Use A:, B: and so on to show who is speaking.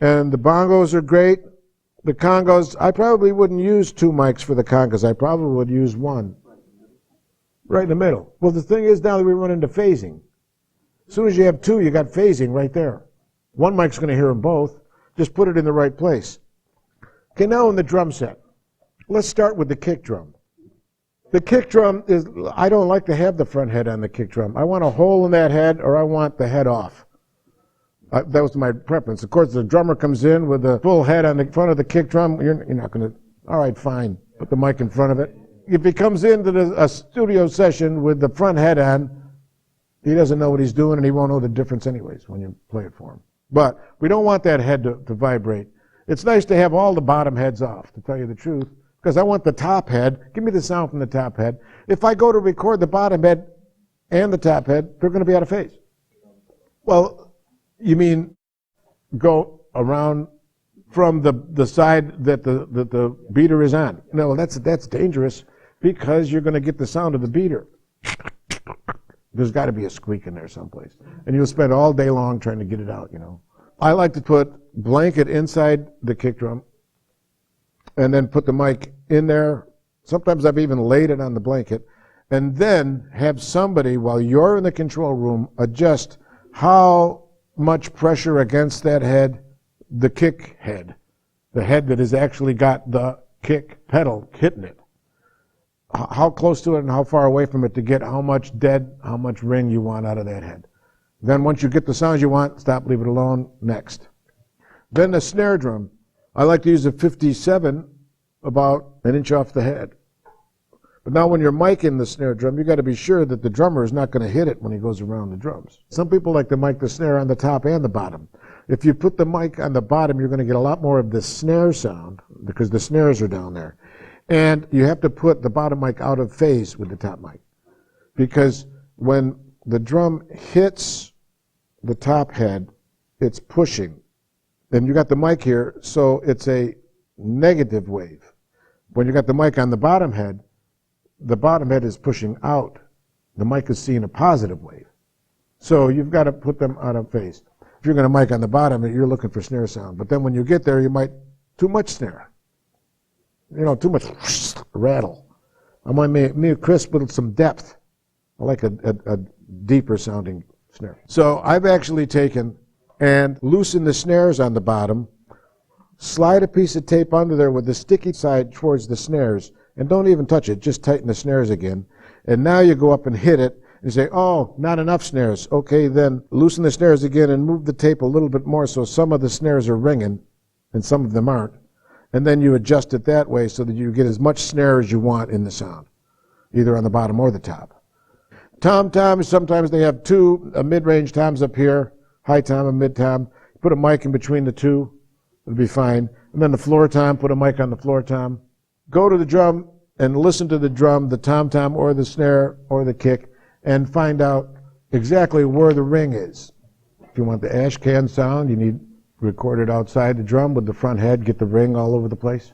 A: And the bongos are great. The congos, I probably wouldn't use 2 mics for the congos. I probably would use 1. Right in the middle. Well, the thing is now that we run into phasing. As soon as you have 2, you got phasing right there. 1 mic's going to hear them both. Just put it in the right place. Okay, now in the drum set. Let's start with the kick drum. The kick drum is, I don't like to have the front head on the kick drum. I want a hole in that head, or I want the head off. That was my preference. Of course, the drummer comes in with the full head on the front of the kick drum. You're not going to, all right, fine, put the mic in front of it. If he comes into a studio session with the front head on, he doesn't know what he's doing, and he won't know the difference anyways when you play it for him. But we don't want that head to vibrate. It's nice to have all the bottom heads off, to tell you the truth, because I want the top head. Give me the sound from the top head. If I go to record the bottom head and the top head, they're going to be out of phase. Well, you mean go around from the side that the beater is on? No, that's dangerous, because you're going to get the sound of the beater. There's got to be a squeak in there someplace. And you'll spend all day long trying to get it out, you know. I like to put blanket inside the kick drum and then put the mic in there. Sometimes I've even laid it on the blanket, and then have somebody, while you're in the control room, adjust how much pressure against that head, the kick head, the head that has actually got the kick pedal hitting it. How close to it and how far away from it to get how much dead, how much ring you want out of that head. Then once you get the sounds you want, stop, leave it alone, next. Then the snare drum. I like to use a 57, about an inch off the head. But now when you're micing the snare drum, you got to be sure that the drummer is not going to hit it when he goes around the drums. Some people like to mic the snare on the top and the bottom. If you put the mic on the bottom, you're going to get a lot more of the snare sound, because the snares are down there. And you have to put the bottom mic out of phase with the top mic, because when the drum hits the top head, it's pushing. And you got the mic here, so it's a negative wave. When you got the mic on the bottom head is pushing out. The mic is seeing a positive wave. So you've got to put them out of phase. If you're going to mic on the bottom, you're looking for snare sound. But then when you get there, you might, too much snare. You know, too much rattle. I want me crisp with some depth. I like a deeper sounding snare. So I've actually taken and loosened the snares on the bottom, slide a piece of tape under there with the sticky side towards the snares, and don't even touch it, just tighten the snares again. And now you go up and hit it and say, oh, not enough snares. Okay, then loosen the snares again and move the tape a little bit more so some of the snares are ringing and some of them aren't. And then you adjust it that way so that you get as much snare as you want in the sound, either on the bottom or the top. Tom-toms, sometimes they have two mid-range toms up here, high tom and mid-tom. Put a mic in between the two, it'll be fine. And then the floor tom, put a mic on the floor tom. Go to the drum and listen to the drum, the tom-tom or the snare or the kick, and find out exactly where the ring is. If you want the ash can sound, you need record it outside the drum with the front head, get the ring all over the place.